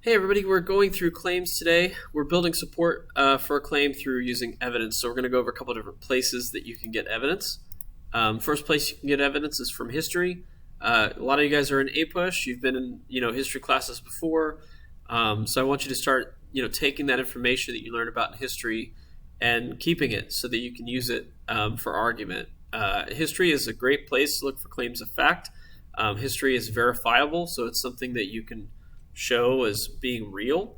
Hey everybody, we're going through claims today. We're building support for a claim through using evidence. So we're going to go over a couple of different places that you can get evidence. First place you can get evidence is from history. A lot of you guys are in APUSH. You've been in history classes before. So I want you to start taking that information that you learned about in history and keeping it so that you can use it for argument. History is a great place to look for claims of fact. History is verifiable, so it's something that you can show as being real.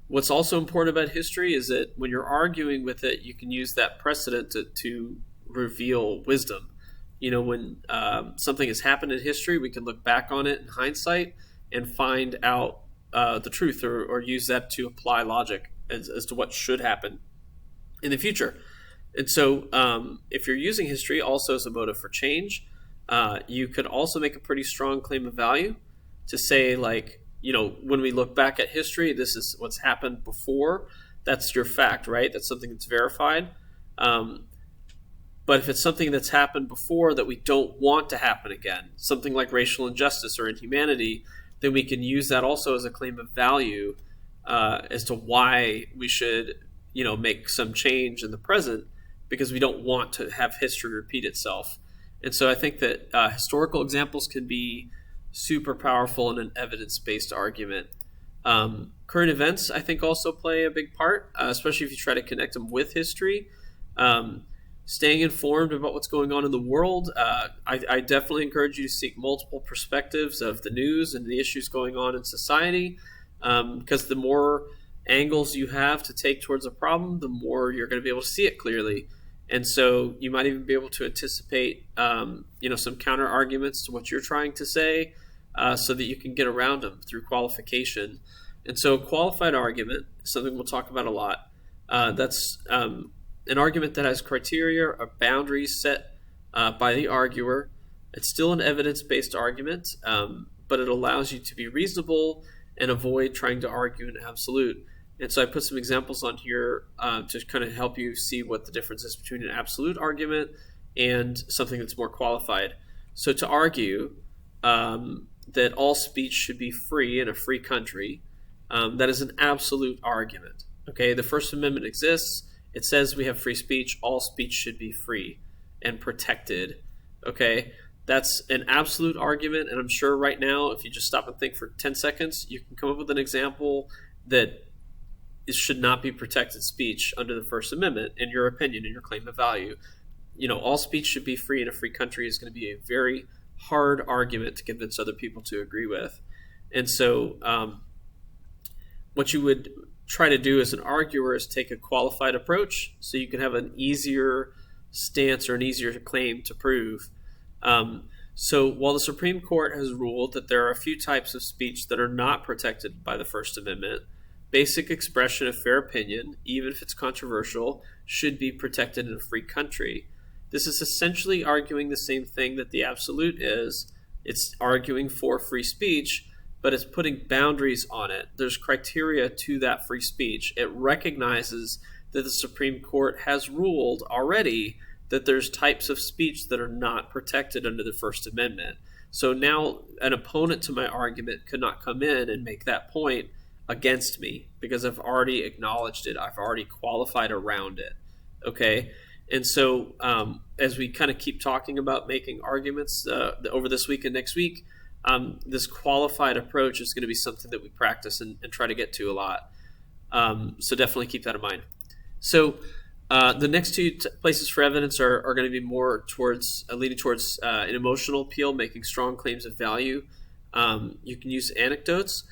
What's also important about history is that when you're arguing with it, you can use that precedent to reveal wisdom. When something has happened in history, we can look back on it in hindsight and find out the truth or use that to apply logic as to what should happen in the future. And so if you're using history also as a motive for change, you could also make a pretty strong claim of value to say, when we look back at history, this is what's happened before. That's your fact, right? That's something that's verified. But if it's something that's happened before that we don't want to happen again, something like racial injustice or inhumanity, then we can use that also as a claim of value as to why we should, make some change in the present because we don't want to have history repeat itself. And so I think that historical examples can be super powerful in an evidence-based argument. Current events, I think, also play a big part, especially if you try to connect them with history. Staying informed about what's going on in the world. I definitely encourage you to seek multiple perspectives of the news and the issues going on in society, because the more angles you have to take towards a problem, the more you're going to be able to see it clearly. And so you might even be able to anticipate, some counter arguments to what you're trying to say, so that you can get around them through qualification. And so a qualified argument is something we'll talk about a lot. That's an argument that has criteria or boundaries set by the arguer. It's still an evidence-based argument, but it allows you to be reasonable and avoid trying to argue an absolute. And so I put some examples on here to kind of help you see what the difference is between an absolute argument and something that's more qualified. So to argue that all speech should be free in a free country, that is an absolute argument. Okay, the First Amendment exists. It says we have free speech. All speech should be free and protected. Okay, that's an absolute argument, and I'm sure right now, if you just stop and think for 10 seconds, you can come up with an example that it should not be protected speech under the First Amendment, in your opinion, in your claim of value. All speech should be free in a free country is going to be a very hard argument to convince other people to agree with. And so what you would try to do as an arguer is take a qualified approach so you can have an easier stance or an easier claim to prove. So while the Supreme Court has ruled that there are a few types of speech that are not protected by the First Amendment, basic expression of fair opinion, even if it's controversial, should be protected in a free country. This is essentially arguing the same thing that the absolute is. It's arguing for free speech, but it's putting boundaries on it. There's criteria to that free speech. It recognizes that the Supreme Court has ruled already that there's types of speech that are not protected under the First Amendment. So now an opponent to my argument could not come in and make that point against me because I've already acknowledged it. I've already qualified around it. Okay? And so as we kind of keep talking about making arguments over this week and next week, this qualified approach is going to be something that we practice and try to get to a lot. So definitely keep that in mind. So the next two places for evidence are going to be more towards leading towards an emotional appeal, making strong claims of value. You can use anecdotes.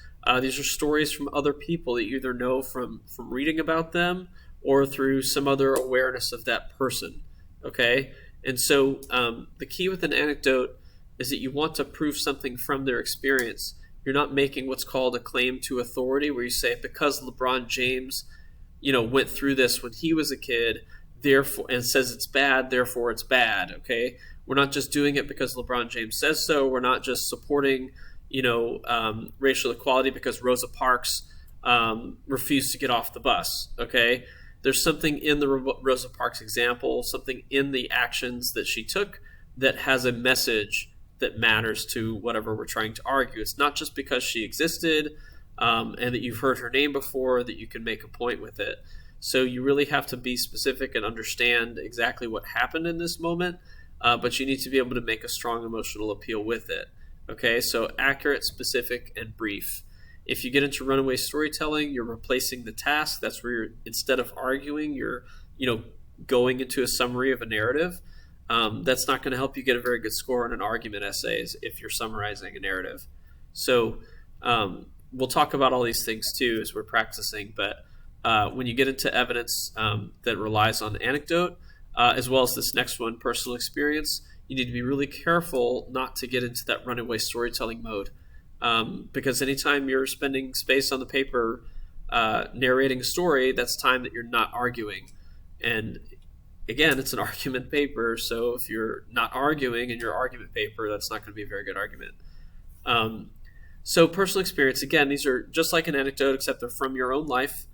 These are stories from other people that you either know from reading about them or through some other awareness of that person, okay? And so the key with an anecdote is that you want to prove something from their experience. You're not making what's called a claim to authority, where you say, because LeBron James, went through this when he was a kid, therefore, and says it's bad, therefore it's bad, okay? We're not just doing it because LeBron James says so. We're not just supporting racial equality because Rosa Parks refused to get off the bus, okay? There's something in the Rosa Parks example, something in the actions that she took that has a message that matters to whatever we're trying to argue. It's not just because she existed and that you've heard her name before, that you can make a point with it. So you really have to be specific and understand exactly what happened in this moment, but you need to be able to make a strong emotional appeal with it. Okay, so accurate, specific, and brief. If you get into runaway storytelling, you're replacing the task. That's where you're, instead of arguing, you're going into a summary of a narrative. That's not going to help you get a very good score on an argument essays if you're summarizing a narrative. So we'll talk about all these things too as we're practicing, but when you get into evidence that relies on anecdote, as well as this next one, personal experience, you need to be really careful not to get into that runaway storytelling mode, because anytime you're spending space on the paper narrating a story, that's time that you're not arguing. And again, it's an argument paper, so if you're not arguing in your argument paper, that's not going to be a very good argument. So personal experience, again, these are just like an anecdote, except they're from your own life.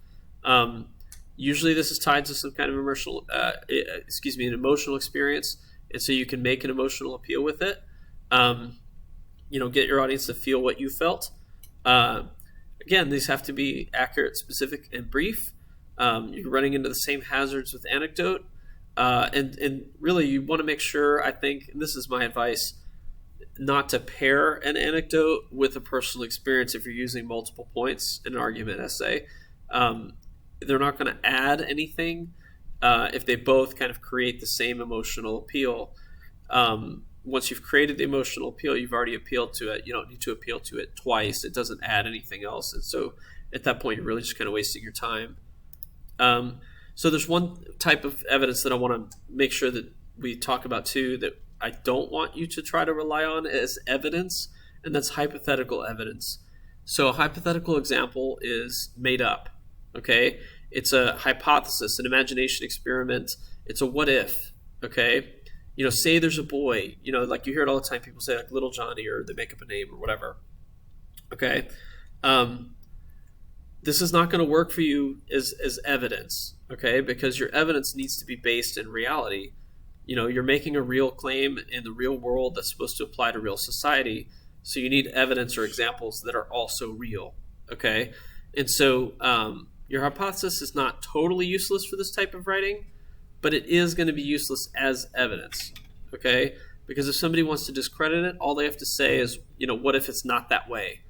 Usually this is tied to some kind of an emotional experience, and so you can make an emotional appeal with it. Get your audience to feel what you felt. Again, these have to be accurate, specific, and brief. You're running into the same hazards with anecdote. And really, you want to make sure, I think, and this is my advice, not to pair an anecdote with a personal experience if you're using multiple points in an argument essay. They're not going to add anything if they both kind of create the same emotional appeal. Once you've created the emotional appeal, you've already appealed to it. You don't need to appeal to it twice. It doesn't add anything else. And so at that point, you're really just kind of wasting your time. So there's one type of evidence that I want to make sure that we talk about too, that I don't want you to try to rely on as evidence, and that's hypothetical evidence. So a hypothetical example is made up, okay? It's a hypothesis, an imagination experiment. It's a what if, okay? Say there's a boy, like you hear it all the time. People say like Little Johnny, or they make up a name or whatever, okay? This is not going to work for you as evidence, okay? Because your evidence needs to be based in reality. You're making a real claim in the real world that's supposed to apply to real society. So you need evidence or examples that are also real, okay? And so your hypothesis is not totally useless for this type of writing, but it is going to be useless as evidence, okay? Because if somebody wants to discredit it, all they have to say is, what if it's not that way?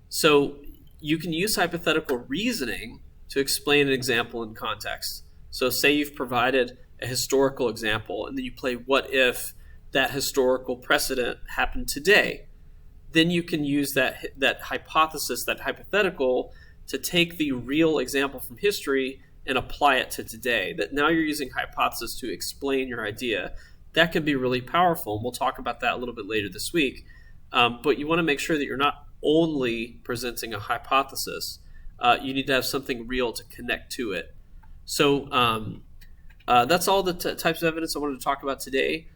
So you can use hypothetical reasoning to explain an example in context. So say you've provided a historical example, and then you play what if that historical precedent happened today. Then you can use that hypothesis, that hypothetical, to take the real example from history and apply it to today. That now you're using hypothesis to explain your idea. That can be really powerful, and we'll talk about that a little bit later this week. But you want to make sure that you're not only presenting a hypothesis. You need to have something real to connect to it. So that's all the types of evidence I wanted to talk about today.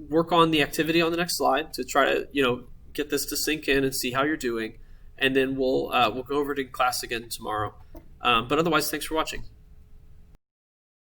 Work on the activity on the next slide to try to get this to sink in and see how you're doing, and then we'll go over it in class again tomorrow. But otherwise, thanks for watching.